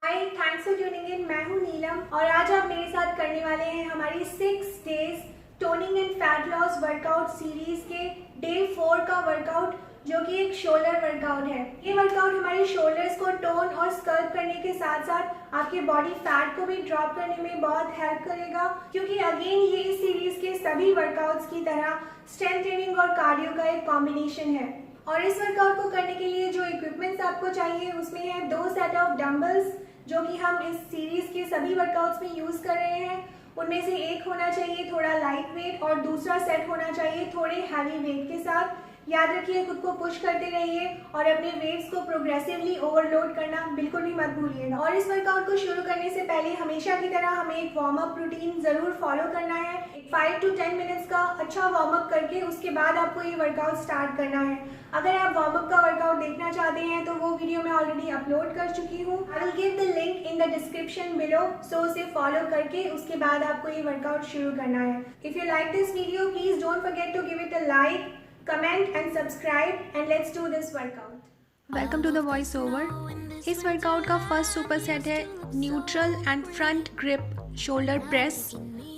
Hi, thanks for tuning in. मैं हूं नीलम और आज आप मेरे साथ करने वाले हैं हमारी 6 days toning and fat loss workout series के डे 4 का वर्कआउट, जो कि एक शोल्डर वर्कआउट है। ये वर्कआउट हमारे शोल्डर्स को टोन और स्कल्प करने के साथ साथ आपके बॉडी फैट को भी ड्रॉप करने में बहुत हेल्प करेगा, क्योंकि अगेन ये इस सीरीज के सभी वर्कआउट्स की तरह स्ट्रेंथ ट्रेनिंग और कार्डियो का एक कॉम्बिनेशन है। और इस वर्कआउट को करने के लिए जो इक्विपमेंट्स आपको चाहिए उसमें है 2 सेट ऑफ डंबल्स, जो कि हम इस सीरीज के सभी वर्कआउट्स में यूज कर रहे हैं। उनमें से एक होना चाहिए थोड़ा लाइट वेट और दूसरा सेट होना चाहिए थोड़े हैवी वेट के साथ। याद रखिए, खुद को पुश करते रहिए और अपने वेट्स को प्रोग्रेसिवली ओवरलोड करना बिल्कुल भी मत भूलिएगा। और इस वर्कआउट को शुरू करने से पहले हमेशा की तरह हमें एक वार्म अप रूटीन जरूर फॉलो करना है। 5 to 10 मिनट्स का अच्छा वार्म अप करके उसके बाद आपको ये वर्कआउट स्टार्ट करना है। अगर आप वार्म अप का वर्कआउट देखना चाहते हैं तो वो वीडियो मैं ऑलरेडी अपलोड कर चुकी हूँ। I will give the link in the description below, so उसे फॉलो करके उसके बाद आपको ये वर्कआउट शुरू करना है। If you like this video, please don't forget to give it a like, comment and subscribe and let's do this workout. Welcome to the voice over. इस वर्कआउट का फर्स्ट सुपर सेट है neutral and front grip shoulder press.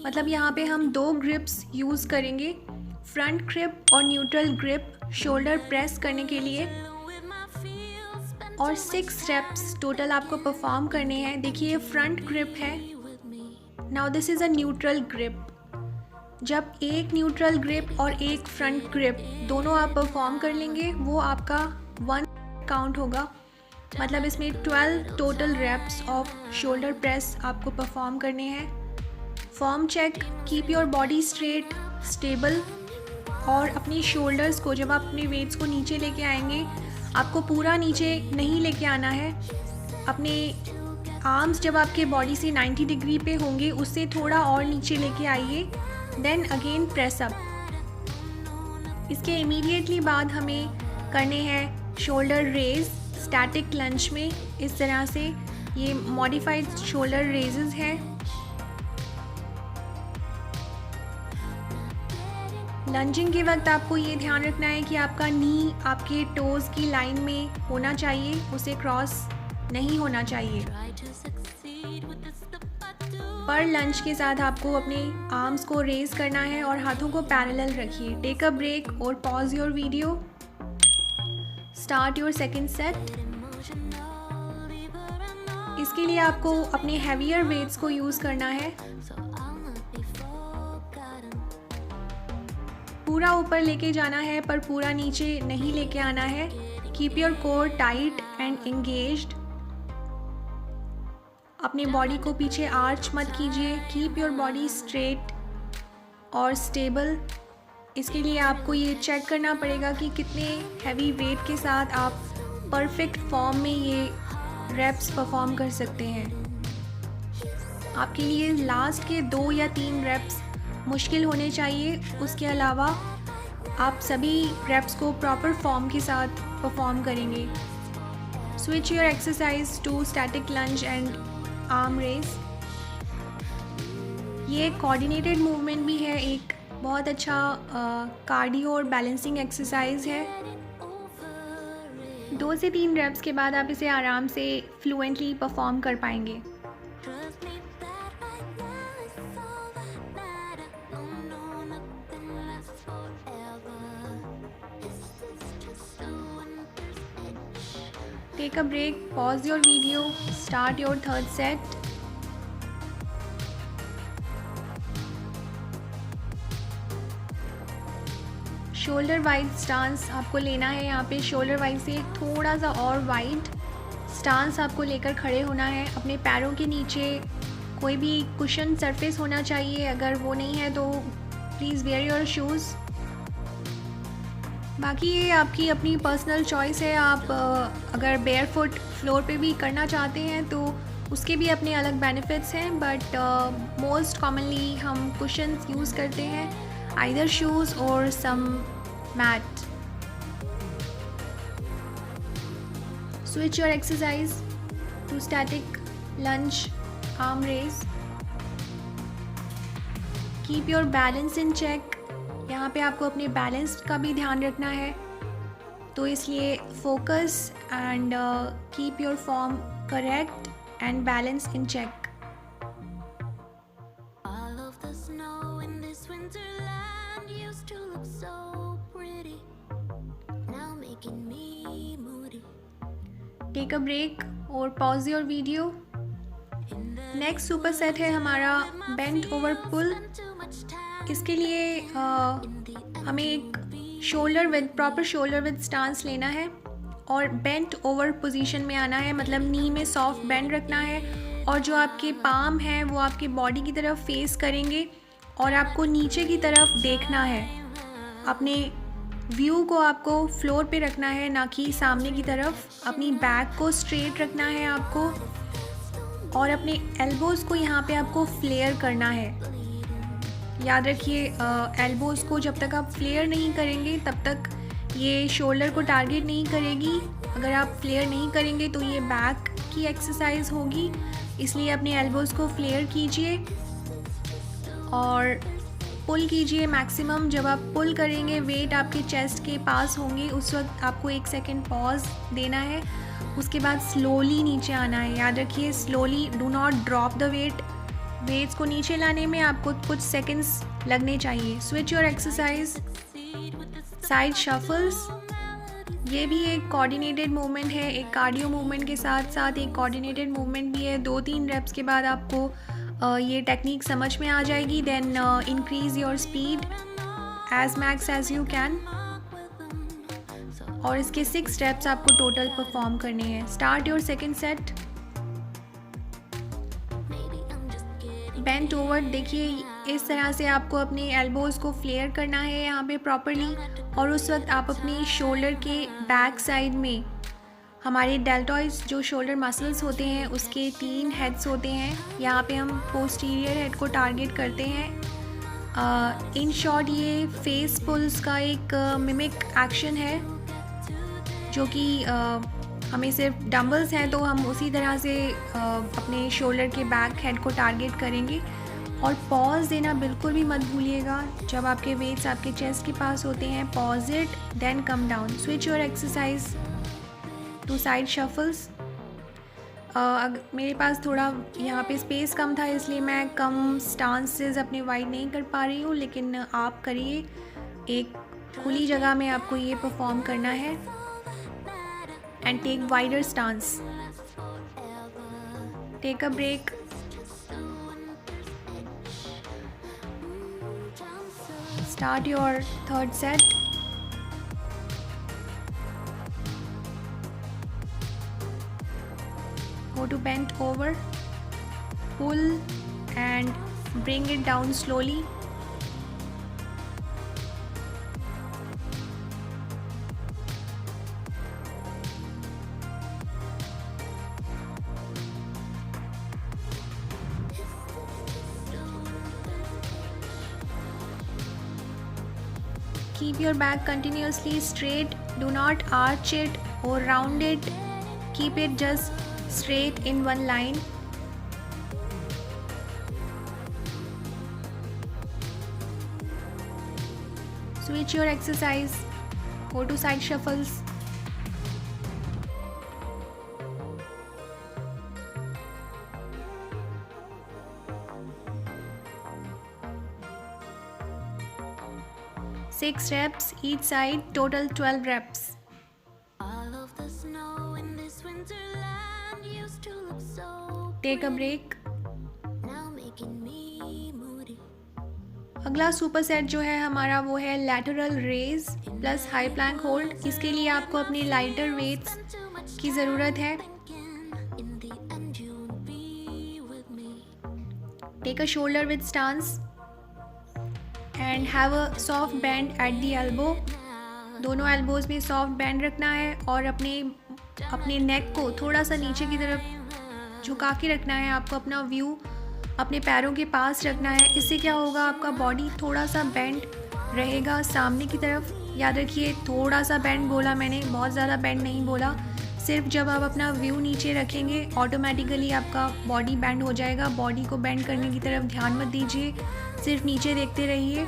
मतलब यहाँ पे हम 2 grips use करेंगे, front grip और neutral grip shoulder press करने के लिए, और 6 रेप्स टोटल आपको परफॉर्म करने हैं। देखिए, फ्रंट ग्रिप है। Now this is a neutral grip. जब एक न्यूट्रल ग्रिप और एक फ्रंट ग्रिप दोनों आप परफॉर्म कर लेंगे, वो आपका 1 काउंट होगा। मतलब इसमें 12 total reps of shoulder press आपको परफॉर्म करने हैं। Form check, keep your body straight, stable. और अपनी शोल्डर्स को, जब आप अपने वेट्स को नीचे लेके आएंगे, आपको पूरा नीचे नहीं लेके आना है। अपने आर्म्स जब आपके बॉडी से 90 डिग्री पे होंगे, उससे थोड़ा और नीचे लेके आइए, देन अगेन प्रेस अप। इसके इमीडिएटली बाद हमें करने हैं शोल्डर रेज स्टैटिक लंज में। इस तरह से ये मॉडिफाइड शोल्डर रेजेस हैं। लंजिंग के वक्त आपको ये ध्यान रखना है कि आपका नी आपके टोज की लाइन में होना चाहिए, उसे क्रॉस नहीं होना चाहिए। पर लंच के साथ आपको अपने आर्म्स को रेज करना है और हाथों को पैरेलल रखिए। टेक अ ब्रेक और pause your video. Start your second set. इसके लिए आपको अपने हैवियर वेट्स को यूज़ करना है। पूरा ऊपर लेके जाना है पर पूरा नीचे नहीं लेके आना है। Keep your core tight and engaged. अपनी बॉडी को पीछे आर्च मत कीजिए। कीप योर बॉडी स्ट्रेट और स्टेबल। इसके लिए आपको ये चेक करना पड़ेगा कि कितने हैवी वेट के साथ आप परफेक्ट फॉर्म में ये रेप्स परफॉर्म कर सकते हैं। आपके लिए लास्ट के 2 या 3 रेप्स मुश्किल होने चाहिए, उसके अलावा आप सभी रेप्स को प्रॉपर फॉर्म के साथ परफॉर्म करेंगे। Switch your exercise to static lunge and arm raise. ये कोऑर्डिनेटेड मूवमेंट भी है, एक बहुत अच्छा कार्डियो और बैलेंसिंग एक्सरसाइज है। 2 से 3 रेप्स के बाद आप इसे आराम से फ्लुएंटली परफॉर्म कर पाएंगे। Take a break, pause your video, start your third set. Shoulder wide stance आपको लेना है। यहाँ पे शोल्डर वाइड से थोड़ा सा और वाइड स्टांस आपको लेकर खड़े होना है। अपने पैरों के नीचे कोई भी कुशन सरफेस होना चाहिए। अगर वो नहीं है तो प्लीज़ वेयर योर शूज़। बाकी ये आपकी अपनी पर्सनल चॉइस है। आप अगर बेयर फुट फ्लोर पे भी करना चाहते हैं तो उसके भी अपने अलग बेनिफिट्स हैं, बट मोस्ट कॉमनली हम कुशन्स यूज़ करते हैं, आइदर शूज़ और some mat. Switch your exercise to static lunge arm raise. Keep your balance in check. यहाँ पे आपको अपने बैलेंस का भी ध्यान रखना है, तो इसलिए focus and keep your form correct and balance in check. All of the snow in this winterland used to look so pretty, now making me moody. Take a break or pause your video. Next super set है हमारा bent over पुल। इसके लिए हमें एक proper shoulder width stance लेना है और bent over position में आना है, मतलब नी में सॉफ्ट बेंड रखना है और जो आपके पाम हैं वो आपके बॉडी की तरफ फेस करेंगे और आपको नीचे की तरफ देखना है। अपने व्यू को आपको फ्लोर पे रखना है, ना कि सामने की तरफ। अपनी बैक को स्ट्रेट रखना है आपको और अपने एल्बोज़ को यहाँ पे आपको फ्लेयर करना है। याद रखिए एल्बोज़ को जब तक आप फ्लेयर नहीं करेंगे तब तक ये शोल्डर को टारगेट नहीं करेगी। अगर आप फ्लेयर नहीं करेंगे तो ये बैक की एक्सरसाइज होगी, इसलिए अपने एल्बोज़ को फ्लेयर कीजिए और पुल कीजिए मैक्सिमम। जब आप पुल करेंगे वेट आपके चेस्ट के पास होंगे, उस वक्त आपको 1 सेकेंड पॉज देना है, उसके बाद स्लोली नीचे आना है। याद रखिए slowly, do not drop the weights को नीचे लाने में आपको कुछ सेकंड्स लगने चाहिए। Switch your exercise, side shuffles, ये भी एक कोऑर्डिनेटेड मूवमेंट है, एक कार्डियो मूवमेंट के साथ साथ एक कोऑर्डिनेटेड मूवमेंट भी है। 2-3 रेप्स के बाद आपको ये टेक्निक समझ में आ जाएगी। Then increase your speed as max as you can और इसके 6 स्टेप्स आपको टोटल परफॉर्म करने हैं। Start your second set. Bent over, देखिए इस तरह से आपको अपने एल्बोज़ को फ्लेयर करना है यहाँ पे प्रॉपरली और उस वक्त आप अपने शोल्डर के बैक साइड में, हमारे डेल्टॉइड्स जो शोल्डर मसल्स होते हैं उसके 3 हेड्स होते हैं, यहाँ पे हम पोस्टीरियर हेड को टारगेट करते हैं। इन शॉर्ट ये फेस पुल्स का एक मिमिक एक्शन है जो कि हमें सिर्फ डंबल्स हैं तो हम उसी तरह से अपने शोल्डर के बैक हेड को टारगेट करेंगे। और पॉज देना बिल्कुल भी मत भूलिएगा। जब आपके वेट्स आपके चेस्ट के पास होते हैं, pause it then come down. Switch your exercise to side shuffles. मेरे पास थोड़ा यहाँ पे स्पेस कम था इसलिए मैं कम स्टांसेस अपने वाइड नहीं कर पा रही हूँ, लेकिन आप करिए। एक खुली जगह में आपको ये परफॉर्म करना है। And take wider stance. Take a break. Start your third set. Go to bent over, pull and bring it down slowly. Keep your back continuously straight. Do not arch it or round it. Keep it just straight in one line. Switch your exercise. Go to side shuffles. Six reps each side, total 12 reps. All of the snow in this winterland used to look so Take a break. now making me moody. अगला super set जो है हमारा वो है lateral raise plus high plank hold. इसके लिए आपको अपनी लाइटर वेट्स की ज़रूरत है। In the end you'll be with me. Take a shoulder width stance and have a soft bend at the elbow. दोनों एल्बोज में सॉफ्ट बैंड रखना है और अपने नेक को थोड़ा सा नीचे की तरफ झुका के रखना है। आपको अपना व्यू अपने पैरों के पास रखना है। इससे क्या होगा, आपका बॉडी थोड़ा सा बेंड रहेगा सामने की तरफ। याद रखिए थोड़ा सा बेंड बोला मैंने, बहुत ज़्यादा बेंड नहीं बोला। सिर्फ जब आप अपना व्यू नीचे रखेंगे ऑटोमेटिकली आपका बॉडी बेंड हो जाएगा। बॉडी को बेंड करने की तरफ ध्यान मत दीजिए, सिर्फ नीचे देखते रहिए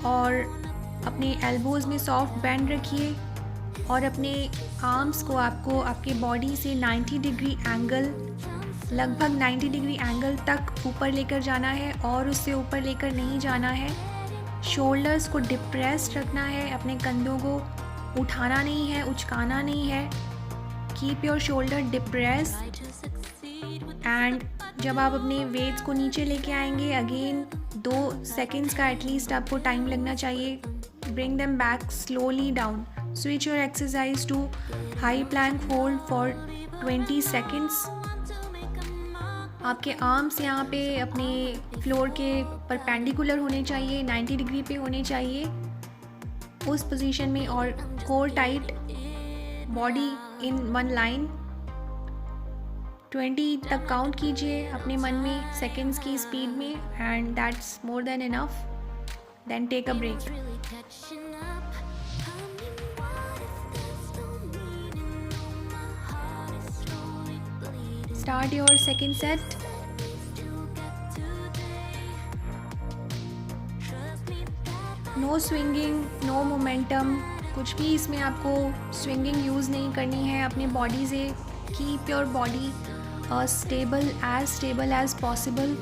और अपने एल्बोज़ में सॉफ्ट बैंड रखिए और अपने आर्म्स को आपको आपके बॉडी से 90 डिग्री एंगल लगभग 90 डिग्री एंगल तक ऊपर लेकर जाना है और उससे ऊपर लेकर नहीं जाना है। शोल्डर्स को डिप्रेस्ड रखना है, अपने कंधों को उठाना नहीं है, उचकाना नहीं है। Keep your shoulder depressed. And जब आप अपने वेट्स को नीचे लेके आएंगे, अगेन 2 सेकेंड्स का एटलीस्ट आपको टाइम लगना चाहिए। Bring them back slowly down. Switch your exercise to high plank hold for 20 seconds. आपके आर्म्स यहाँ पे अपने फ्लोर के परपेंडिकुलर होने चाहिए, 90 डिग्री पे होने चाहिए उस पोजीशन में, और core tight, body in one line. 20 तक काउंट कीजिए अपने मन में सेकेंड्स की स्पीड में, and that's more than enough. Then take a break. Start your second set. No swinging, no momentum, कुछ भी इसमें आपको स्विंगिंग यूज़ नहीं करनी है अपनी बॉडी से। Keep your body stable as possible.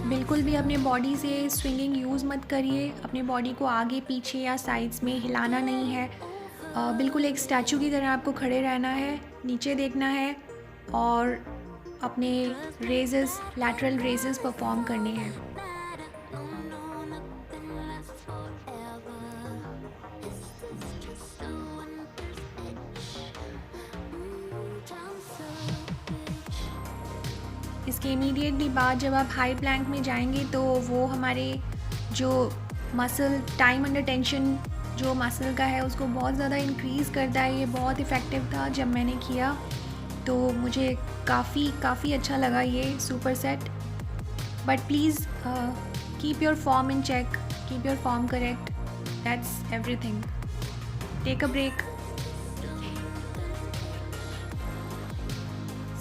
बिल्कुल भी अपने बॉडी से स्विंगिंग यूज़ मत करिए। अपनी बॉडी को आगे पीछे या साइड्स में हिलाना नहीं है। बिल्कुल एक स्टैचू की तरह आपको खड़े रहना है, नीचे देखना है और अपने रेजेस, लैटरल रेजेस परफॉर्म करने हैं। इसके इमीडिएटली बाद जब आप हाई प्लैंक में जाएंगे तो वो हमारे जो मसल, टाइम अंडर टेंशन जो मसल का है उसको बहुत ज़्यादा इंक्रीज़ करता है। ये बहुत इफ़ेक्टिव था जब मैंने किया, तो मुझे काफ़ी अच्छा लगा ये super set. But please keep your form in check, keep your form correct, that's everything. Take a break.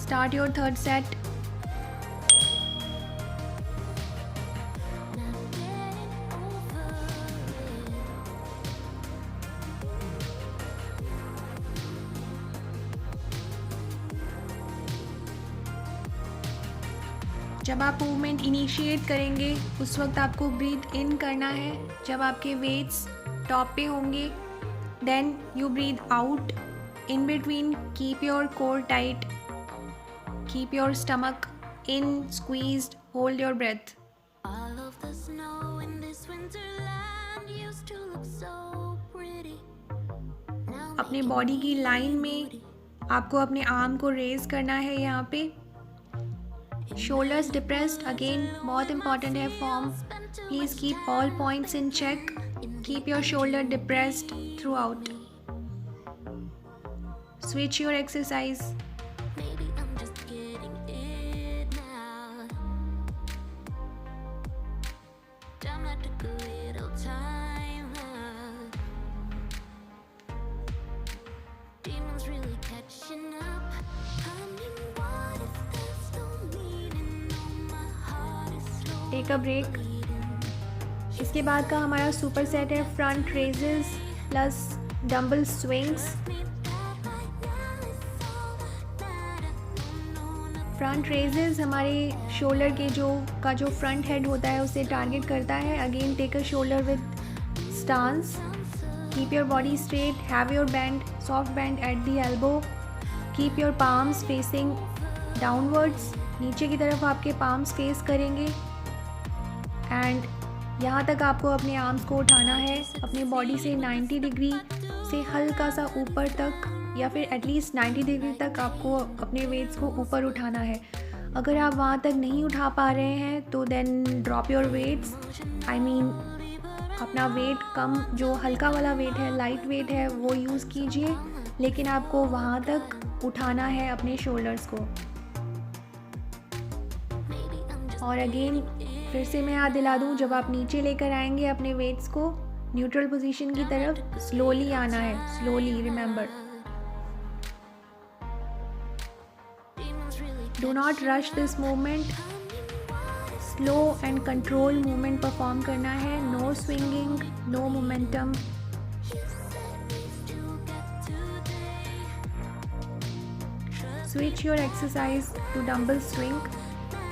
Start your third set. जब आप मूवमेंट इनिशिएट करेंगे उस वक्त आपको ब्रीथ इन करना है। जब आपके वेट्स टॉप पे होंगे then you breathe out. In between keep your core tight, keep your stomach in squeezed, hold your breath. अपने बॉडी की लाइन में आपको अपने आर्म को रेज करना है यहाँ पे। शोल्डर्स डिप्रेस्ड, अगेन बहुत इंपॉर्टेंट है form. Please keep all points in check. Keep your shoulder depressed throughout. Switch your exercise. Take a break. इसके बाद का हमारा सुपर सेट है front raises plus dumbbell swings. Front raises हमारे shoulder के जो फ्रंट हेड होता है उसे टारगेट करता है। Again take a shoulder width stance. Keep your body straight, have your bend, soft bend at the elbow. Keep your palms facing downwards. नीचे की तरफ आपके पाम्स फेस करेंगे एंड यहाँ तक आपको अपने आर्म्स को उठाना है अपनी बॉडी से 90 डिग्री से हल्का सा ऊपर तक, या फिर एटलीस्ट 90 डिग्री तक आपको अपने वेट्स को ऊपर उठाना है। अगर आप वहाँ तक नहीं उठा पा रहे हैं तो then drop your weights. I mean अपना वेट कम, जो हल्का वाला वेट है, लाइट वेट है, वो यूज़ कीजिए, लेकिन आपको वहाँ तक उठाना है अपने शोल्डर्स को। और अगेन फिर से मैं याद दिला दूँ, जब आप नीचे लेकर आएंगे अपने वेट्स को न्यूट्रल पोजीशन की तरफ, स्लोली आना है, slowly, remember. Do not rush this movement. Slow and control movement perform करना है। No swinging, no momentum. Switch your exercise to dumbbell swing.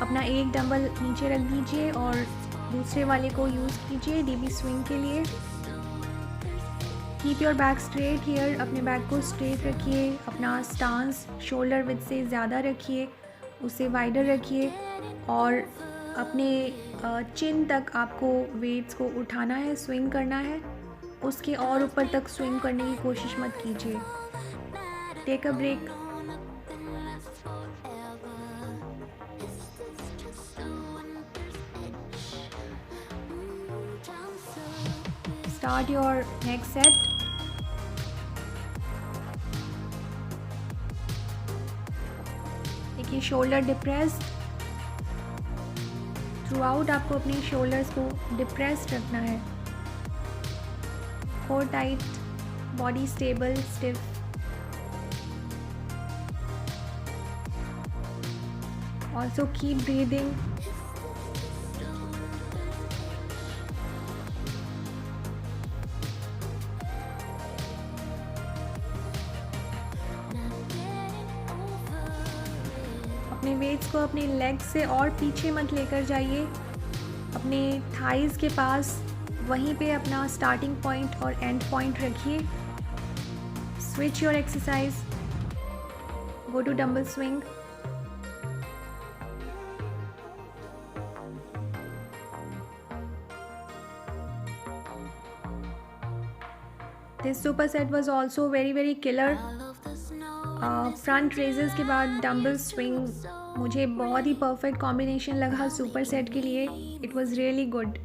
अपना एक डंबल नीचे रख दीजिए और दूसरे वाले को यूज़ कीजिए डीबी स्विंग के लिए। Keep your back straight here, अपने बैक को स्ट्रेट रखिए। अपना स्टांस शोल्डर विड्थ से ज़्यादा रखिए, उसे वाइडर रखिए और अपने चिन तक आपको वेट्स को उठाना है, स्विंग करना है। उसके और ऊपर तक स्विंग करने की कोशिश मत कीजिए। Take a break. Start your next set. देखिए शोल्डर डिप्रेस्ड, थ्रू आउट आपको अपने शोल्डर्स को डिप्रेस्ड रखना है। Core tight, body stable, stiff. Also keep breathing. अपने वेट्स को अपने लेग्स से और पीछे मत लेकर जाइए, अपने थाइज़ के पास वहीं पे अपना स्टार्टिंग पॉइंट और एंड पॉइंट रखिए। Switch your exercise, go to dumbbell swing. This super set was also very killer. Front raises के बाद डंबल स्विंग मुझे बहुत ही परफेक्ट कॉम्बिनेशन लगा सुपर सेट के लिए। It was really good.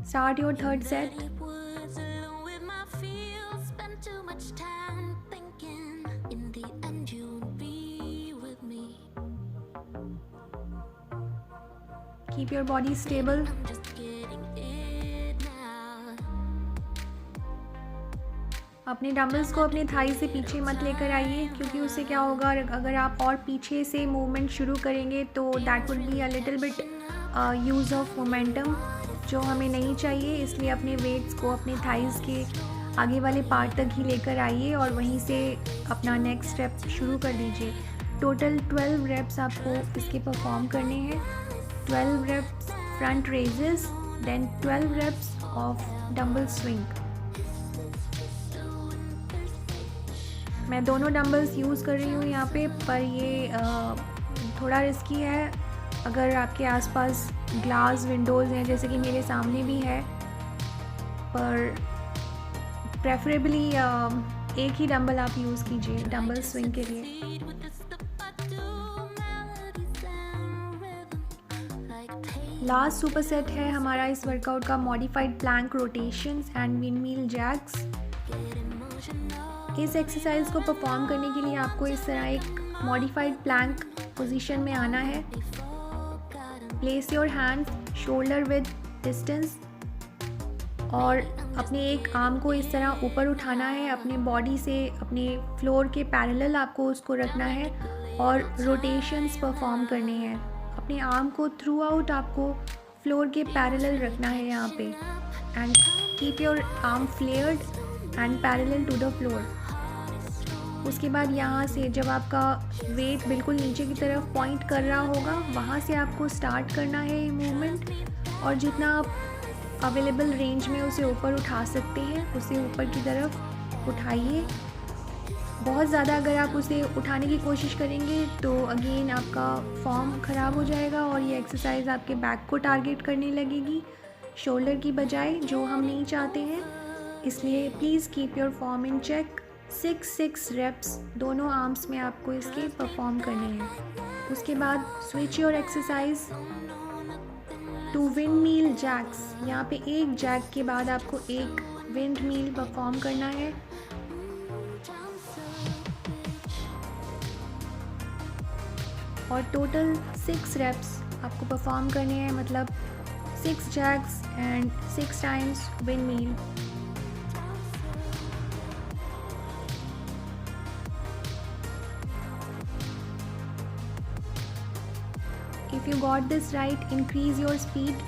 Start your third set. Keep your body stable. अपने dumbbells को अपने थाई से पीछे मत लेकर आइए, क्योंकि उससे क्या होगा, अगर आप और पीछे से मूवमेंट शुरू करेंगे तो that would be a little bit use of momentum, जो हमें नहीं चाहिए। इसलिए अपने वेट्स को अपने थाइज़ के आगे वाले पार्ट तक ही लेकर आइए और वहीं से अपना नेक्स्ट स्टेप शुरू कर दीजिए। टोटल 12 रेप्स आपको इसके परफॉर्म करने हैं। 12 reps front raises, then 12 reps of dumbbell swing. मैं दोनों डंबल्स यूज़ कर रही हूँ यहाँ पे, पर ये थोड़ा रिस्की है। अगर आपके आसपास ग्लास विंडोज़ हैं, जैसे कि मेरे सामने भी है, पर प्रेफरेबली एक ही डंबल आप यूज़ कीजिए डंबल स्विंग के लिए। लास्ट सुपर सेट है हमारा इस वर्कआउट का modified plank rotations and windmill jacks. इस एक्सरसाइज को परफॉर्म करने के लिए आपको इस तरह एक मॉडिफाइड प्लैंक पोजीशन में आना है। Place your hand shoulder with distance और अपने एक आर्म को इस तरह ऊपर उठाना है, अपने बॉडी से अपने फ्लोर के पैरेलल आपको उसको रखना है और रोटेशंस परफॉर्म करने हैं। अपने आर्म को थ्रू आउट आपको फ्लोर के पैरेलल रखना है यहाँ पे, and keep your arm flared and parallel to the floor. उसके बाद यहाँ से जब आपका वेट बिल्कुल नीचे की तरफ पॉइंट कर रहा होगा, वहाँ से आपको स्टार्ट करना है ये मूवमेंट, और जितना आप अवेलेबल रेंज में उसे ऊपर उठा सकते हैं उसे ऊपर की तरफ उठाइए। बहुत ज़्यादा अगर आप उसे उठाने की कोशिश करेंगे तो अगेन आपका फॉर्म ख़राब हो जाएगा और ये एक्सरसाइज आपके बैक को टारगेट करने लगेगी शोल्डर की बजाय, जो हम नहीं चाहते हैं। इसलिए please keep your form in check. 6 reps दोनों आर्म्स में आपको इसके परफॉर्म करने हैं। उसके बाद switch your exercise to windmill jacks. यहाँ पे एक जैक के बाद आपको एक विंड मील परफॉर्म करना है। और टोटल 6 रेप्स आपको परफॉर्म करने हैं, मतलब 6 jacks and 6 times windmill. If you got this right, increase your speed.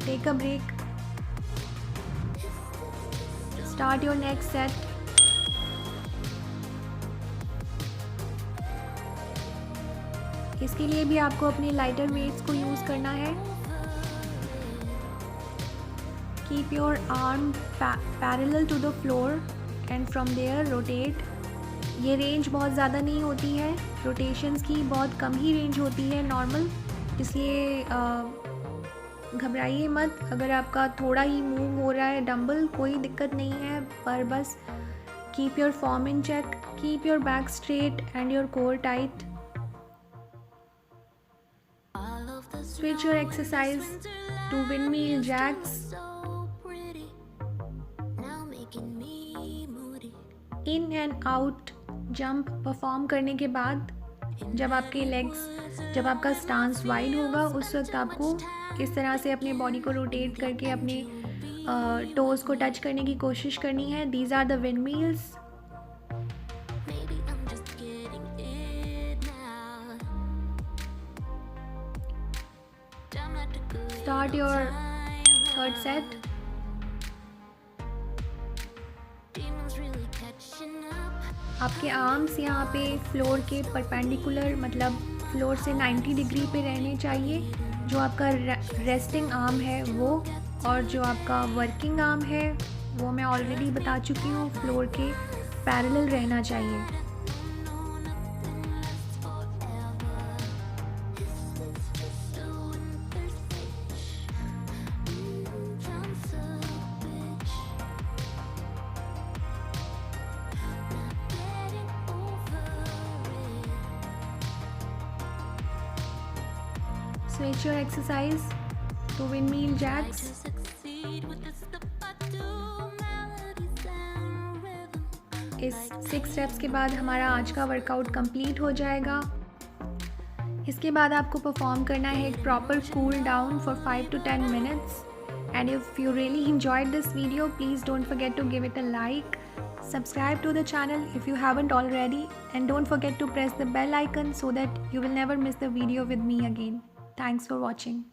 Take a break. Start your next set. इसके लिए भी आपको अपने लाइटर वेट्स को यूज़ करना है। Keep your arm parallel to the floor and from there rotate. ये range बहुत ज़्यादा नहीं होती है, रोटेशंस की बहुत कम ही रेंज होती है नॉर्मल, इसलिए घबराइए मत। अगर आपका थोड़ा ही मूव हो रहा है डंबल, कोई दिक्कत नहीं है, पर बस keep your form in check, keep your back straight and your core tight. Switch your exercise to windmill jacks. In and out jump perform करने के बाद जब आपका स्टांस वाइड होगा, उस वक्त आपको इस तरह से अपने बॉडी को रोटेट करके अपने टोज़ को टच करने की कोशिश करनी है। These are the windmills. Start your third set. आपके आर्म्स यहाँ पे फ्लोर के परपेंडिकुलर, मतलब फ्लोर से 90 डिग्री पे रहने चाहिए। जो आपका रेस्टिंग आर्म है वो, और जो आपका वर्किंग आर्म है वो मैं ऑलरेडी बता चुकी हूँ, फ्लोर के पैरेलल रहना चाहिए। Switch your exercise to windmill jacks. इस 6 स्टेप्स के बाद हमारा आज का वर्कआउट कंप्लीट हो जाएगा। इसके बाद आपको परफॉर्म करना है एक proper cool down for 5 to 10 minutes. And if you really enjoyed this video, please don't forget to give it a like. Subscribe to the channel if you haven't already, and don't forget to press the bell icon so that you will never miss the video with me again. Thanks for watching.